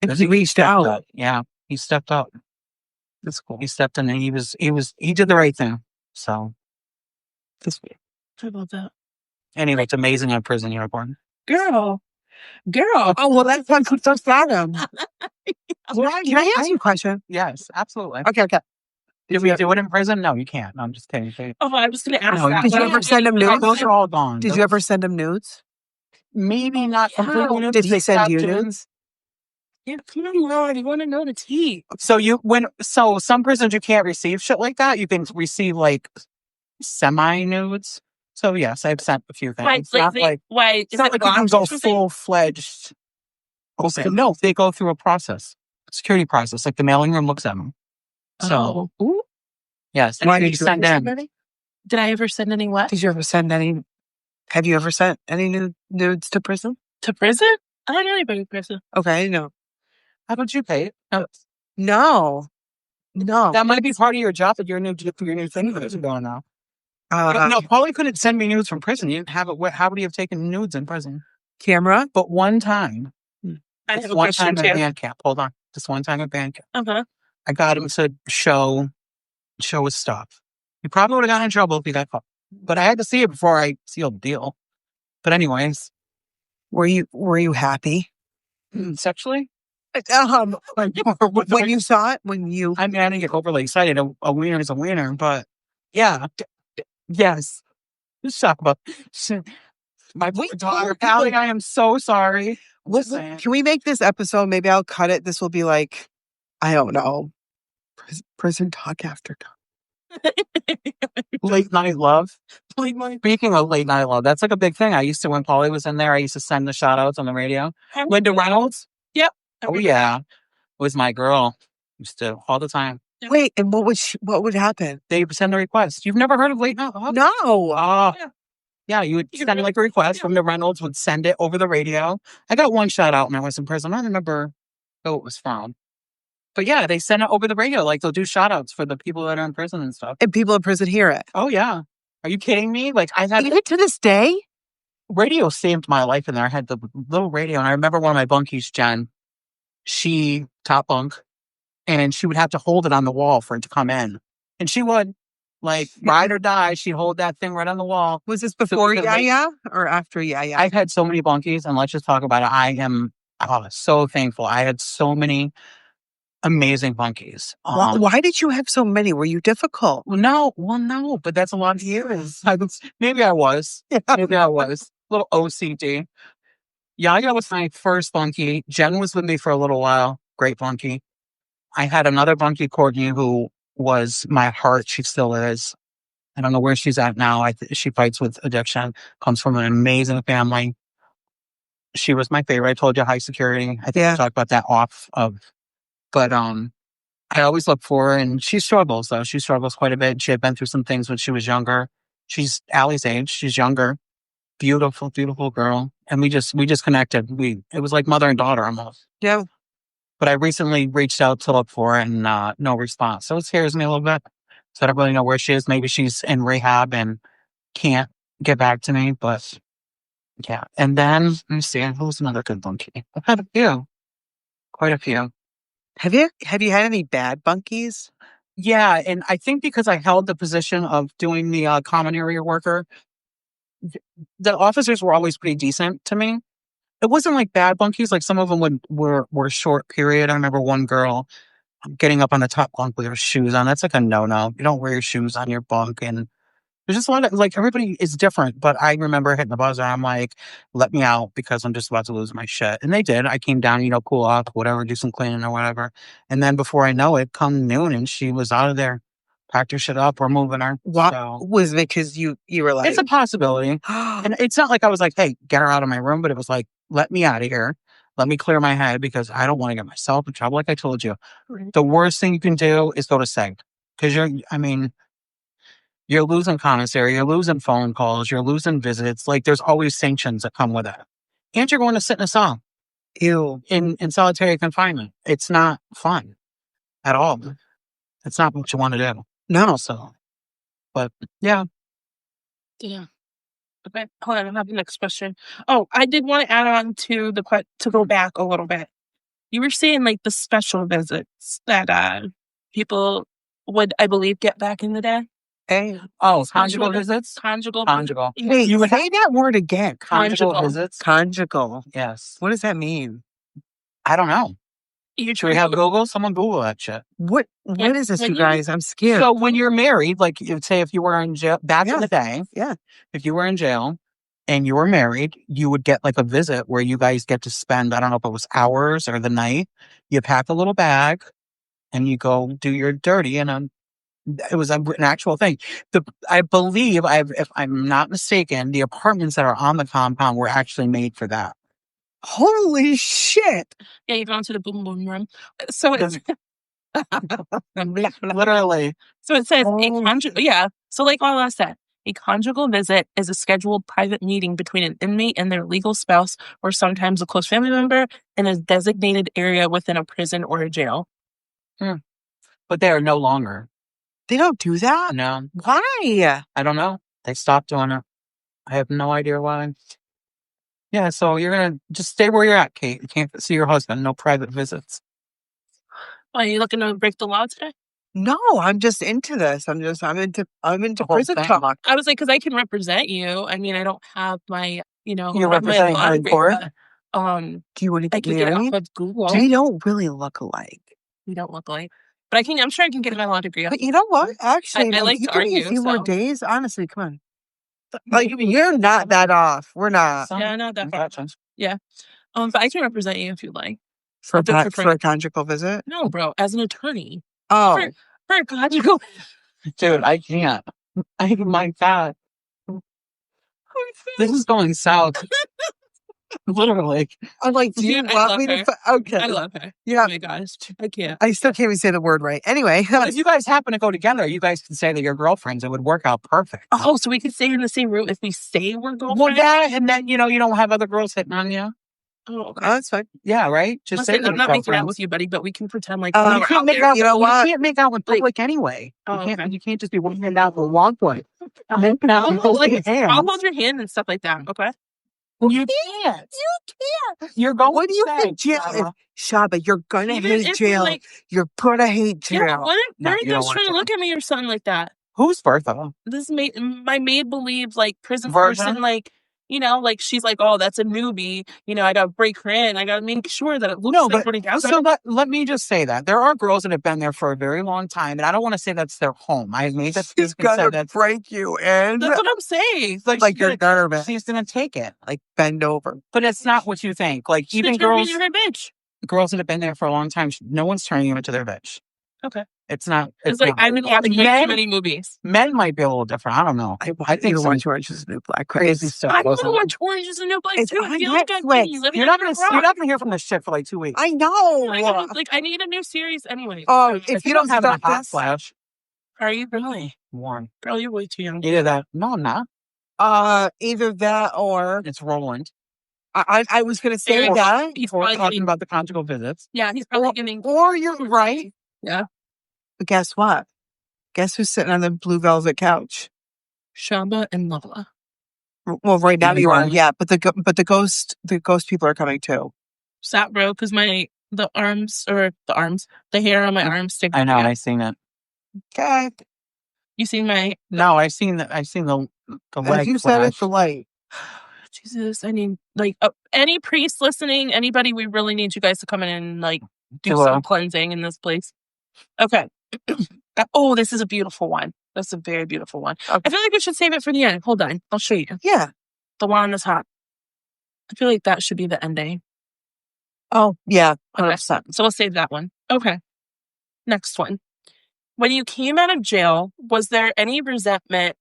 And he reached out. Yeah, he stepped up. That's cool. He stepped in and he did the right thing. So That's weird. Sorry about that. and he looked amazing on Prison Unicorn. Girl. Oh, well, that's fun. Just got him. Can I ask you a question? Yes, absolutely. Okay. Did we do it in prison? No, you can't. No, I'm just kidding. Oh, I was going to ask No, that. Did you ever send him nudes? Those are all gone. Did you ever send him nudes? Maybe not completely nudes. Did he send you nudes? Yeah, come on, Lord. You want to know the tea. So some prisons you can't receive shit like that. You can receive like semi nudes. So yes, I've sent a few things. Why? It's not like you can go full fledged. Okay. No, they go through a security process. Like the mailing room looks at them. So yes, Why did did you send in? Did I ever send any what? Did you ever send any? Have you ever sent any nudes to prison? To prison? I don't know anybody in prison. Okay, no. How about you pay it? No. That might be part of your job that your new thing that is going on. No, Paulie couldn't send me nudes from prison. He didn't have it. How would he have taken nudes in prison? Camera? But one time, I have a question too. at band camp. Hold on, just one time at band camp. Uh-huh. I got him to show his stuff. He probably would have gotten in trouble if he got caught. But I had to see it before I sealed the deal. But anyways, were you happy sexually? When you saw it, I didn't get overly excited. A wiener is a wiener, but yeah, yes. Let's talk about my daughter, Allie. I am so sorry. Listen, can we make this episode? Maybe I'll cut it. This will be like, I don't know, prison talk after dark. Late night love. Speaking of late night love, that's like a big thing. I used to, when Paulie was in there, I used to send the shout outs on the radio. Linda Reynolds? Yep. Oh yeah. Was my girl. Used to all the time. Wait, and what would happen? They would send a request. You've never heard of late night love? No. Yeah, you would send like a request from the Reynolds, would send it over the radio. I got one shout out when I was in prison. I don't remember who it was from. But yeah, they send it over the radio. Like they'll do shout outs for the people that are in prison and stuff. And people in prison hear it. Oh yeah. Are you kidding me? Like I had even to this day? Radio saved my life in there. I had the little radio, and I remember one of my bunkies, Jen, she top bunk, and she would have to hold it on the wall for it to come in. And she would. Like, ride or die, she'd hold that thing right on the wall. Was this before Yaya or after Yaya? I've had so many bunkies, and let's just talk about it. I am so thankful. I had so many amazing bunkies. Why did you have so many? Were you difficult? No, but that's a lot of years. Maybe I was. Maybe I was. A little OCD. Yaya was my first bunkie. Jen was with me for a little while. Great bunkie. I had another bunkie, Courtney, who was my heart. She still is. I don't know where she's at now. She fights with addiction. Comes from an amazing family. She was my favorite. I told you, high security. I think I talked about that off of. But I always look for her, and she struggles though. She struggles quite a bit. She had been through some things when she was younger. She's Allie's age. She's younger. Beautiful, beautiful girl. And we just connected. It was like mother and daughter almost. Yeah. But I recently reached out to look for her, and no response. So it scares me a little bit. So I don't really know where she is. Maybe she's in rehab and can't get back to me. But yeah. And then let me see. Who's another good bunkie? I've had a few. Quite a few. Have you had any bad bunkies? Yeah. And I think because I held the position of doing the common area worker, the officers were always pretty decent to me. It wasn't like bad bunkies. Like some of them were short period. I remember one girl getting up on the top bunk with her shoes on. That's like a no-no. You don't wear your shoes on your bunk. And there's just a lot of, like, everybody is different. But I remember hitting the buzzer. I'm like, let me out because I'm just about to lose my shit. And they did. I came down, cool off, whatever, do some cleaning or whatever. And then before I know it, come noon, and she was out of there. Packed her shit up. We're moving her. Was it because you were like... It's a possibility. And it's not like I was like, hey, get her out of my room. But it was like, let me out of here. Let me clear my head because I don't want to get myself in trouble. Like I told you, the worst thing you can do is go to seg. Because you're losing commissary, you're losing phone calls, you're losing visits. Like there's always sanctions that come with it. And you're going to sit in a cell. Ew. In solitary confinement. It's not fun at all. It's not what you want to do. No. So, but yeah. Yeah. Okay, hold on, I have the next question. Oh, I did want to add on to to go back a little bit. You were saying like the special visits that people would, I believe, get back in the day. Hey, Conjugal visits? Conjugal. Conjugal. wait, You would say that word again. Conjugal visits? Conjugal. Yes. What does that mean? I don't know. Should we have Google? Someone Google that shit. What is this, you guys? I'm scared. So when you're married, like you'd say if you were in jail back in the day, if you were in jail and you were married, you would get like a visit where you guys get to spend, I don't know if it was hours or the night. You pack a little bag and you go do your dirty, and it was an actual thing. I believe, if I'm not mistaken, the apartments that are on the compound were actually made for that. Holy shit! Yeah, you go into the boom boom room. So it's literally. So it says a conjugal. Yeah. So like all I said, a conjugal visit is a scheduled private meeting between an inmate and their legal spouse, or sometimes a close family member, in a designated area within a prison or a jail. But they are no longer. They don't do that? No. Why? I don't know. They stopped doing it. I have no idea why. Yeah, so you're going to just stay where you're at, Kate. You can't see your husband. No private visits. Are you looking to break the law today? No, I'm just into this. I'm into prison talk. I was like, because I can represent you. I mean, I don't have my, You're representing her in court? Do you want to I get could get it married? off of Google. They don't really look alike. We don't look alike. But I'm sure I can get my law degree. But you know what? Actually, I like you to give me argue, a few more so. days. Honestly, come on. Like, you're not that off. We're not. Yeah, not that far. Yeah. But I can represent you if you like. For a conjugal visit? No, bro. As an attorney. Oh. For a conjugal. Dude, I can't. My God. This is going south. Literally. I'm like, do you want me to? Okay. I love her. Yeah. Oh my gosh. I can't. I still can't even say the word right. Anyway. If you guys happen to go together, you guys can say that you're girlfriends. It would work out perfect. Oh, so we could stay in the same room if we say we're girlfriends? Well, that, and then, you don't have other girls hitting on you. Oh, okay. That's fine. Yeah, right? Just say I'm not making out with you, buddy, but we can pretend like you can't make out. You know what? You can't make out with public anyway. Oh, You can't just be walking down the walkway. I'll hold your hand and stuff like that. Okay. You can't. You're going. What do you think, jail? Shaba, you're gonna hate jail. You're gonna hate jail. Yeah, what if Bertha's trying to look at me or something like that? Who's Bertha? This my maid believes like prison Virgin? person, like like she's like, oh, that's a newbie. I gotta break her in. I gotta make sure that it looks like putting out. So let me just say that there are girls that have been there for a very long time, and I don't want to say that's their home. I made that she's gonna break you in. That's what I'm saying. Like you're nervous. She's gonna take it, like bend over. But it's not what you think. Like even girls that have been there for a long time, no one's turning you into their bitch. Okay. It's not. It's like I've been watching too many movies. Men might be a little different. I don't know. I think you watch Orange is the New Black. Crazy stuff. I want to watch Orange is the New Black too. You're not gonna hear from this shit for like 2 weeks. I know. I need a new series anyway. Oh, if you don't have a hot flash, are you really warm? Girl, you're way too young. Either that. No, I'm not. Either that or it's Roland. I was gonna say that before talking about the conjugal visits. Yeah, he's probably getting. Or you're right. Yeah. But guess what? Guess who's sitting on the blue velvet couch? Shamba and Lola. Well, right now you are. Yeah, but the ghost people are coming too. Stop, bro, because the hair on my arms stick. I know. I seen it. Okay. You seen my? No, I seen the leg. You said it's the light. Jesus, I need any priest listening, anybody. We really need you guys to come in and do some cleansing in this place. Okay. Oh, this is a beautiful one. That's a very beautiful one. Okay. I feel like we should save it for the end. Hold on. I'll show you. Yeah. The one on the top. I feel like that should be the ending. Oh, yeah. 100%. Okay. So we'll save that one. Okay. Next one. When you came out of jail, was there any resentment?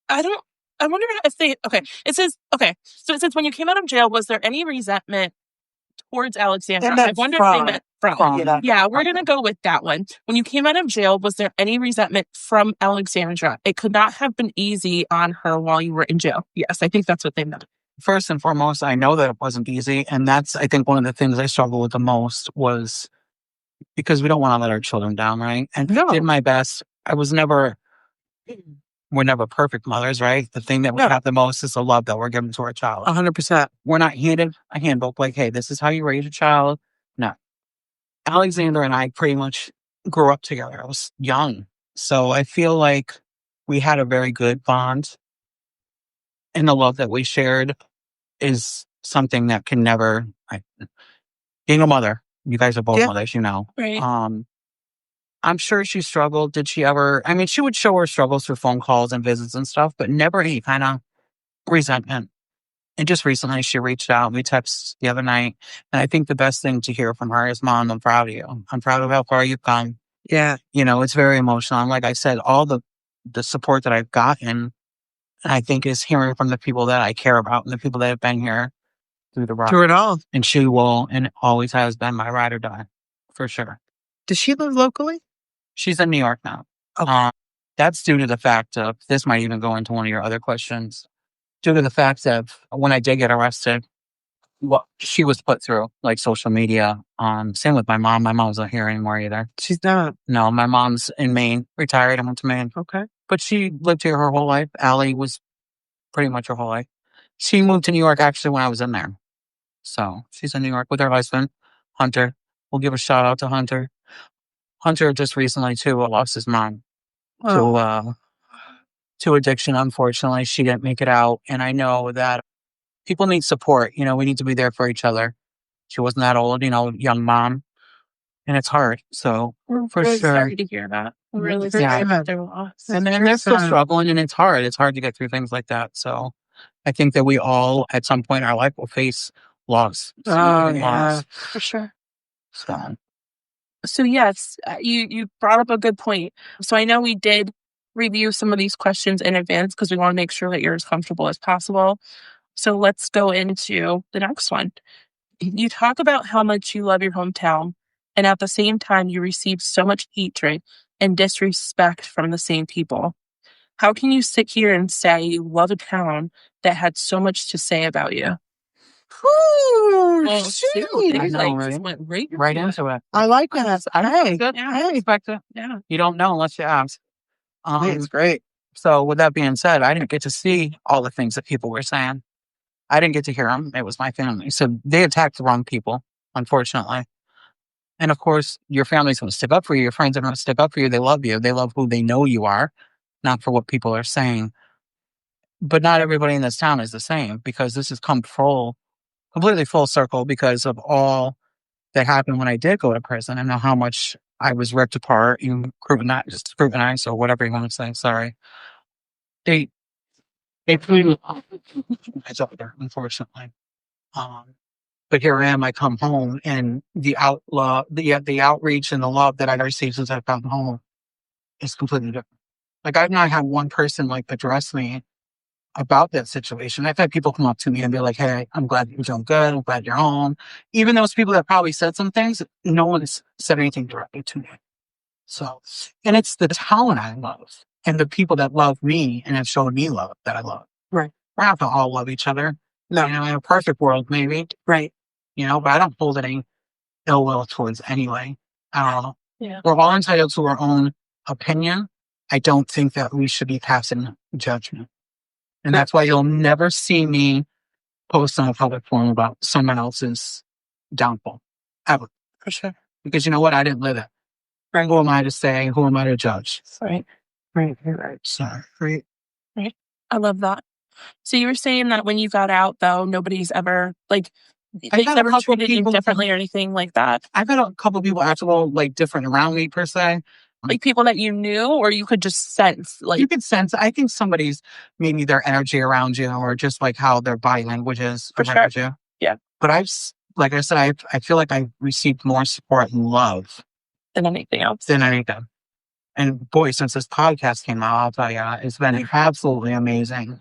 I wonder if it says, so it says, when you came out of jail, was there any resentment towards Alexandra? I wonder if they meant from. Yeah, we're going to go with that one. When you came out of jail, was there any resentment from Alexandra? It could not have been easy on her while you were in jail. Yes, I think that's what they meant. First and foremost, I know that it wasn't easy. And that's, I think, one of the things I struggled with the most was because we don't want to let our children down, right? And I did my best. We're never perfect mothers, right? The thing that we have the most is the love that we're giving to our child. 100%. We're not handed a handbook like, hey, this is how you raise a child. No. Alexander and I pretty much grew up together. I was young. So I feel like we had a very good bond. And the love that we shared is something that can never, being a mother, you guys are both mothers, Right. I'm sure she struggled. Did she ever? I mean, she would show her struggles through phone calls and visits and stuff, but never any kind of resentment. And just recently, she reached out. We texted the other night, and I think the best thing to hear from her is, "Mom, I'm proud of you. I'm proud of how far you've come." Yeah. It's very emotional. And like I said, all the support that I've gotten, I think, is hearing from the people that I care about and the people that have been here through the ride. Through it all. And she will and always has been my ride or die, for sure. Does she live locally? She's in New York now. Okay. That's due to the fact of, this might even go into one of your other questions, due to the fact of when I did get arrested, what she was put through, like social media. Same with my mom. My mom's not here anymore either. She's not. No, my mom's in Maine, retired. I went to Maine. Okay. But she lived here her whole life. Allie was pretty much her whole life. She moved to New York actually when I was in there. So she's in New York with her husband, Hunter. We'll give a shout out to Hunter. Hunter just recently too lost his mom to addiction. Unfortunately, she didn't make it out, and I know that people need support. We need to be there for each other. She wasn't that old, young mom, and it's hard. So We're for really sure, sorry to hear that. We're really sorry about their loss. and they're still struggling, and it's hard. It's hard to get through things like that. So I think that we all, at some point in our life, will face loss. Yeah, for sure. So yes, you brought up a good point. So I know we did review some of these questions in advance because we want to make sure that you're as comfortable as possible. So let's go into the next one. You talk about how much you love your hometown, and at the same time, you receive so much hatred and disrespect from the same people. How can you sit here and say you love a town that had so much to say about you? Well, I know, right? Went right into it. I like that. I Yeah. expect it. Yeah. You don't know unless you ask. It's great. So with that being said, I didn't get to see all the things that people were saying. I didn't get to hear them. It was my family. So they attacked the wrong people, unfortunately. And of course, your family's going to stick up for you. Your friends are going to stick up for you. They love you. They love who they know you are, not for what people are saying. But not everybody in this town is the same, because this has come completely full circle because of all that happened when I did go to prison. I know how much I was ripped apart and scrutinized, or whatever you want to say. Sorry. They put me up there, unfortunately. But here I am. I come home, and the outreach and the love that I've received since I've come home is completely different. Like, I've not had one person address me about that situation. I've had people come up to me and be like, "Hey, I'm glad you're doing good. I'm glad you're home." Even those people that probably said some things, no one's said anything directly to me. So, and it's the town I love and the people that love me and have shown me love that I love. Right. We have to all love each other. No. In a perfect world, maybe. Right. But I don't hold any ill will towards anyway. I don't know. Yeah. We're all entitled to our own opinion. I don't think that we should be passing judgment. And that's why you'll never see me post on a public forum about someone else's downfall. Ever. For sure. Because you know what? I didn't live it. Right. Who am I to say? Who am I to judge? Right. Right. So, right. I love that. So you were saying that when you got out, though, nobody's ever I've they had a never couple treated you people differently or anything like that. I've had a couple people act a little different around me, per se. Like people that you knew, or you could just sense. You can sense. I think somebody's maybe their energy around you, or just how their body language is around you. Yeah. But like I said, I feel like I've received more support and love than anything else. And boy, since this podcast came out, I'll tell you, it's been absolutely amazing.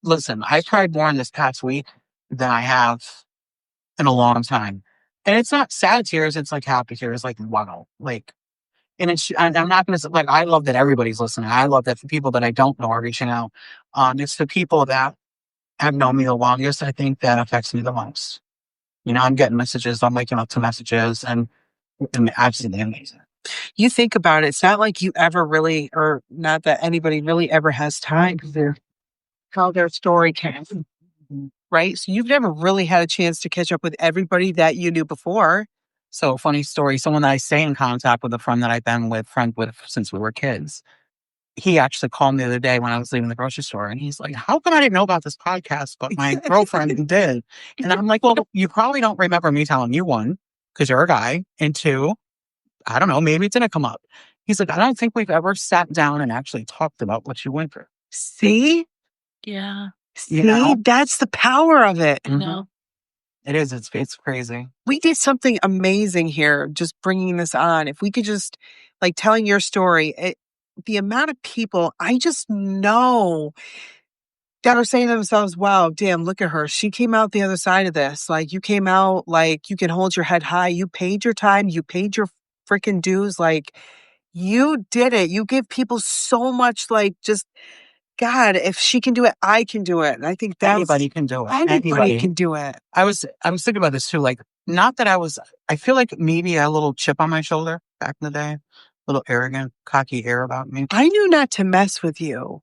Listen, I cried more in this past week than I have in a long time. And it's not sad tears, it's happy tears, wow. And I'm not going to say, I love that everybody's listening. I love that the people that I don't know are reaching out. It's the people that have known me the longest, I think, that affects me the most. I'm getting messages, I'm waking up to messages, and absolutely amazing. You think about it, it's not like you ever really, or not that anybody really ever has time to tell their story, right? So you've never really had a chance to catch up with everybody that you knew before. So funny story. Someone that I stay in contact with, a friend that I've been friend with since we were kids. He actually called me the other day when I was leaving the grocery store, and he's like, "How come I didn't know about this podcast, but my girlfriend did?" And I'm like, "Well, you probably don't remember me telling you, one, because you're a guy, and two, I don't know, maybe it didn't come up." He's like, "I don't think we've ever sat down and actually talked about what you went through." See? Yeah. See? That's the power of it. I know. It is. It's crazy. We did something amazing here, just bringing this on. If we could just, like, telling your story, the amount of people I just know that are saying to themselves, wow, damn, look at her. She came out the other side of this. Like, you came out, like, you can hold your head high. You paid your time. You paid your freaking dues. Like, you did it. You give people so much, like, just, God, if she can do it, I can do it. And I think Anybody can do it. anybody can do it. I was thinking about this too. Like, not that I feel like maybe a little chip on my shoulder back in the day, a little arrogant, cocky air about me. I knew not to mess with you.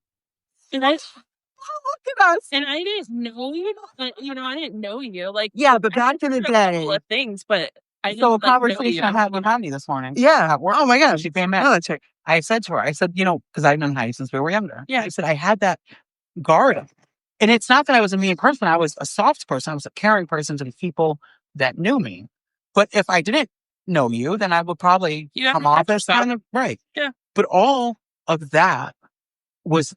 And I, Look at us. and I didn't know you, but I didn't know you. Like, Yeah, but back in the a couple day. of things, but I didn't So a like, know conversation you. I had with Heidi this morning. Yeah. Oh my gosh. She came in. Oh, that's right. I said to her, I said, because I've known Heidi since we were younger. Yeah. I said, I had that guard. And it's not that I was a mean person. I was a soft person. I was a caring person to the people that knew me. But if I didn't know you, then I would probably come off as kind of right. Yeah. But all of that was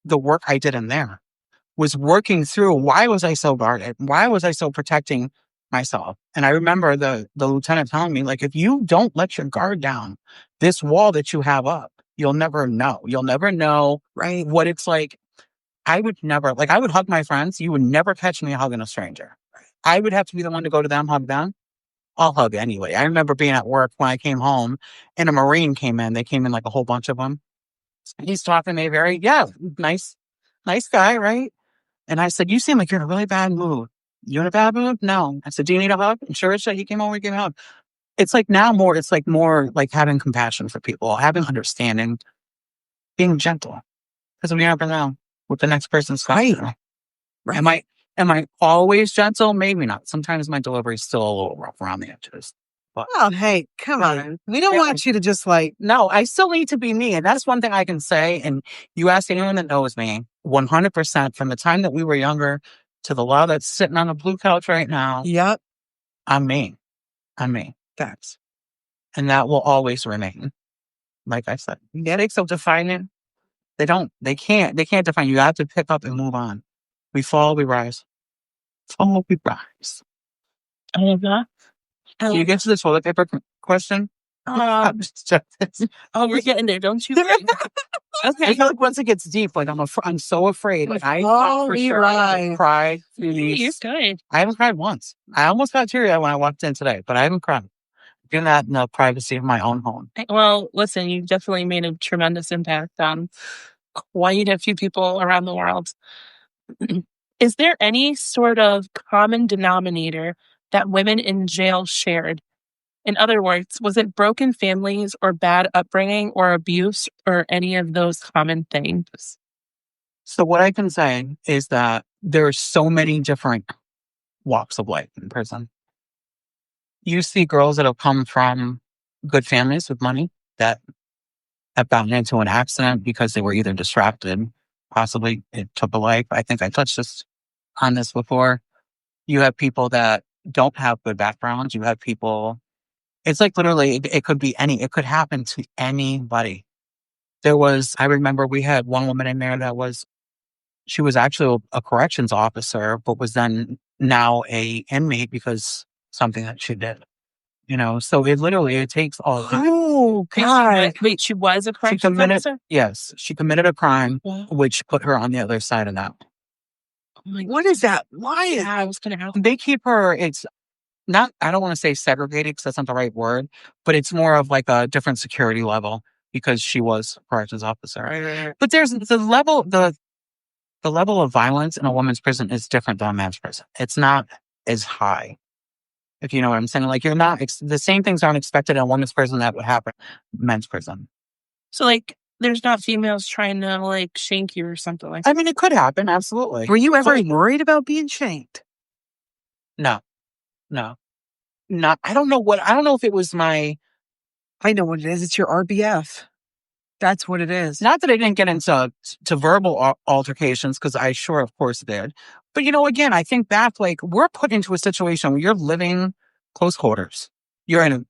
the work I did in there, was working through why was I so guarded? Why was I so protecting myself? And I remember the lieutenant telling me, like, if you don't let your guard down, this wall that you have up, you'll never know. You'll never know Right. what it's like. I would never, I would hug my friends. You would never catch me hugging a stranger. I would have to be the one to go to them, hug them. I'll hug anyway. I remember being at work when I came home and a Marine came in. They came in like a whole bunch of them. He's talking to me nice guy, right? And I said, "You seem like you're in a really bad mood. You in a bad mood?" "No." I said, "Do you need a hug?" And sure as shit, he came over and gave me a hug. It's like now more, like having compassion for people, having understanding, being gentle. Because we never know what the next person's going through. Right. Am I always gentle? Maybe not. Sometimes my delivery is still a little rough around the edges. But Oh, hey, come on. We don't want you to just no, I still need to be me. And that's one thing I can say. And you ask anyone that knows me, 100% from the time that we were younger to the law that's sitting on a blue couch right now. Yep. I'm me. Facts. And that will always remain. Like I said, genetics of defining, they can't define you. You have to pick up and move on. We fall, we rise. Fall, we rise. I love that. Can you get to the toilet paper question? Oh, we're getting there. Don't you worry. Okay. I feel like once it gets deep, I'm so afraid. Like I for sure cry through these. You're good. I haven't cried once. I almost got teary-eyed when I walked in today, but I haven't cried. Doing that in the privacy of my own home. Well, listen, you definitely made a tremendous impact on quite a few people around the world. Is there any sort of common denominator that women in jail shared? In other words, was it broken families or bad upbringing or abuse or any of those common things? So what I can say is that there are so many different walks of life in prison. You see girls that have come from good families with money that have gotten into an accident because they were either distracted, possibly it took a life. I think I touched on this before. You have people that don't have good backgrounds. You have people, it's like literally, it could be it could happen to anybody. I remember we had one woman in there she was actually a corrections officer, but was then now a inmate because something that she did. So it takes all. Oh, God. Wait, she was a corrections officer? Yes, she committed a crime, which put her on the other side of that. What is that? Why? Yeah, I was going to ask. They keep her, it's not, I don't want to say segregated because that's not the right word, but it's more of like a different security level because she was a corrections officer. Right. But there's the level of violence in a woman's prison is different than a man's prison. It's not as high. If you know what I'm saying, like the same things aren't expected in a woman's prison that would happen in men's prison. So there's not females trying to shank you or something like that. I mean, it could happen. Absolutely. Were you ever worried about being shanked? No. I don't know if it was my, I know what it is. It's your RBF. That's what it is. not that I didn't get into verbal altercations, because I sure, of course, did. But, again, I think back, like, we're put into a situation where you're living close quarters. You're in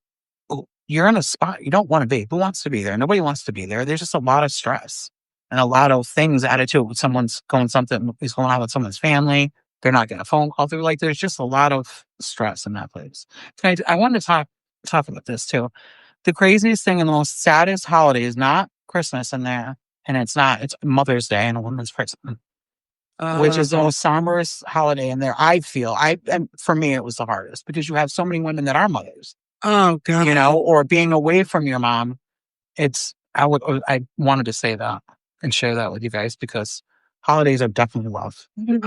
a spot you don't want to be. Who wants to be there? Nobody wants to be there. There's just a lot of stress and a lot of things added to it. Something is going on with someone's family. They're not getting a phone call through. Like, there's just a lot of stress in that place. I wanted to talk about this too. The craziest thing and the most saddest holiday is not Christmas in there, and it's Mother's Day and a women's prison, which is the most somberest holiday in there. I feel, and for me, it was the hardest because you have so many women that are mothers. Oh God. Or being away from your mom. I wanted to say that and share that with you guys because holidays are definitely love. I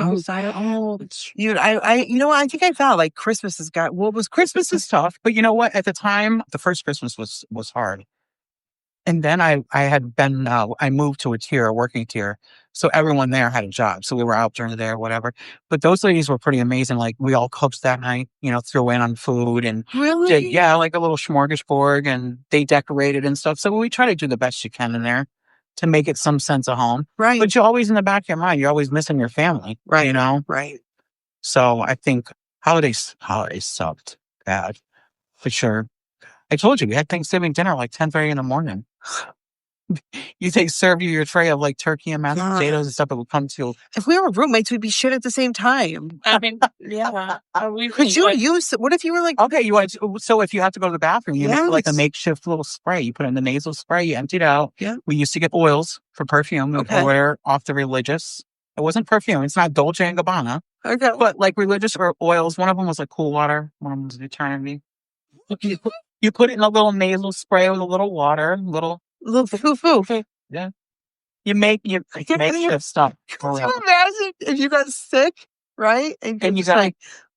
think I felt like Christmas has got, Christmas is tough, but you know what? At the time, the first Christmas was hard. And then I moved to a working tier. So everyone there had a job. So we were out during the day or whatever. But those ladies were pretty amazing. Like, we all cooked that night, threw in on food and really, like a little smorgasbord, and they decorated and stuff. So we try to do the best you can in there to make it some sense of home. Right. But you're always in the back of your mind. You're always missing your family. Right. Right. So I think holidays sucked bad for sure. I told you we had Thanksgiving dinner like 10:30 in the morning. They serve you your tray of like turkey and mashed potatoes and stuff. It would come to. If we were roommates, we'd be shit at the same time. I mean, yeah. Could you use? What if you were like? Okay, so if you have to go to the bathroom, you make like a makeshift little spray. You put it in the nasal spray. You empty it out. Yeah. We used to get oils for perfume. Okay. We're off the religious. It wasn't perfume. It's not Dolce and Gabbana. Okay. But like religious or oils. One of them was like cool water. One of them was eternity. You put it in a little nasal spray with a little water, little foo-foo. Yeah. You make shift stuff. Can you imagine if you got sick, right? And you got like,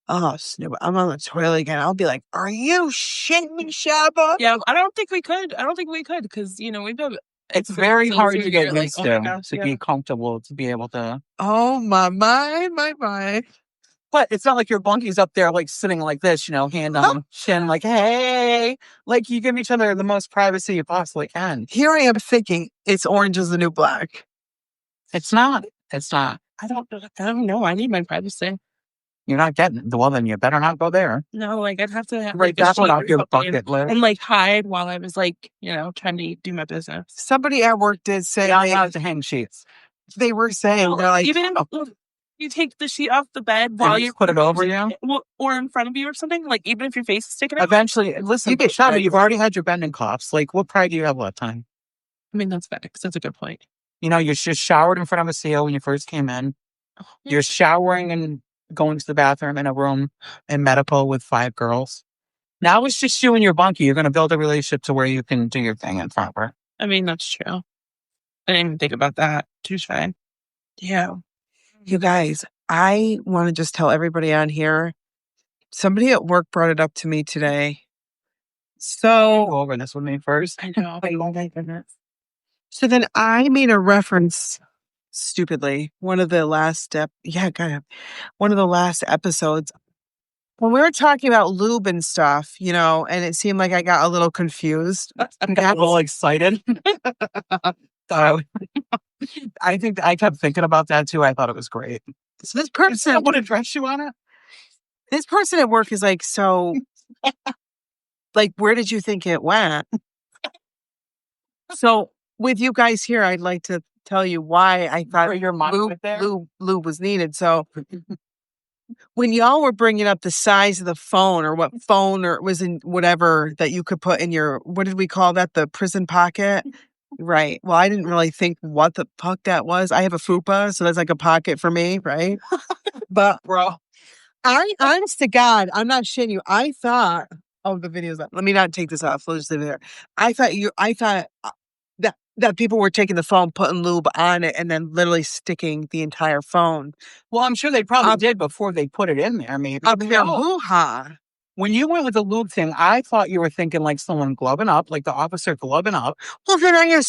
oh, Snoop, I'm on the toilet again. I'll be like, are you shitting me, Shabba? Yeah, I don't think we could because, we've been. It's very hard to get used to be comfortable, to be able to. Oh, my. But it's not like your bunkies up there, like sitting like this, hand on chin, like, hey, like you give each other the most privacy you possibly can. Here I am thinking it's Orange is the New Black. It's not. I don't know. I need my privacy. You're not getting it. Well, then you better not go there. No, like I'd have to have right. That's what your bucket list. And like hide while I was like, trying to do my business. Somebody at work did say I have to hang sheets. They were saying they're like, even you take the sheet off the bed while you put it over you, or in front of you or something. Like even if your face is sticking out. Eventually, listen, you've already had your bending coughs. Like, what pride do you have left time? I mean, that's facts. That's a good point. You just showered in front of a CO when you first came in. You're showering and going to the bathroom in a room in medical with 5 girls. Now it's just you and your bunkie. You're going to build a relationship to where you can do your thing in front of her. I mean, that's true. I didn't even think about that. Touche. Yeah. You guys, I want to just tell everybody on here, somebody at work brought it up to me today. So go over this with me first. I know. Oh my goodness. So then I made a reference stupidly. One of the last episodes when we were talking about lube and stuff, and it seemed like I got a little confused. I got a little excited. I think I kept thinking about that too. I thought it was great. So this person, I want to dress you on it. This person at work is like, so, like, where did you think it went? So with you guys here, I'd like to tell you why I thought your lube was needed. So when y'all were bringing up the size of the phone or what phone or it was in whatever that you could put in your, what did we call that? The prison pocket. Right. Well, I didn't really think what the fuck that was. I have a fupa, so that's like a pocket for me, right? But bro, honest to God, I'm not shitting you. I thought, the videos. Let me not take this off. Let's just leave it there. I thought that people were taking the phone, putting lube on it, and then literally sticking the entire phone. Well, I'm sure they probably did before they put it in there. Maybe up there, hoo-ha. When you went with the lube thing, I thought you were thinking like someone gloving up, like the officer gloving up. Well, then I just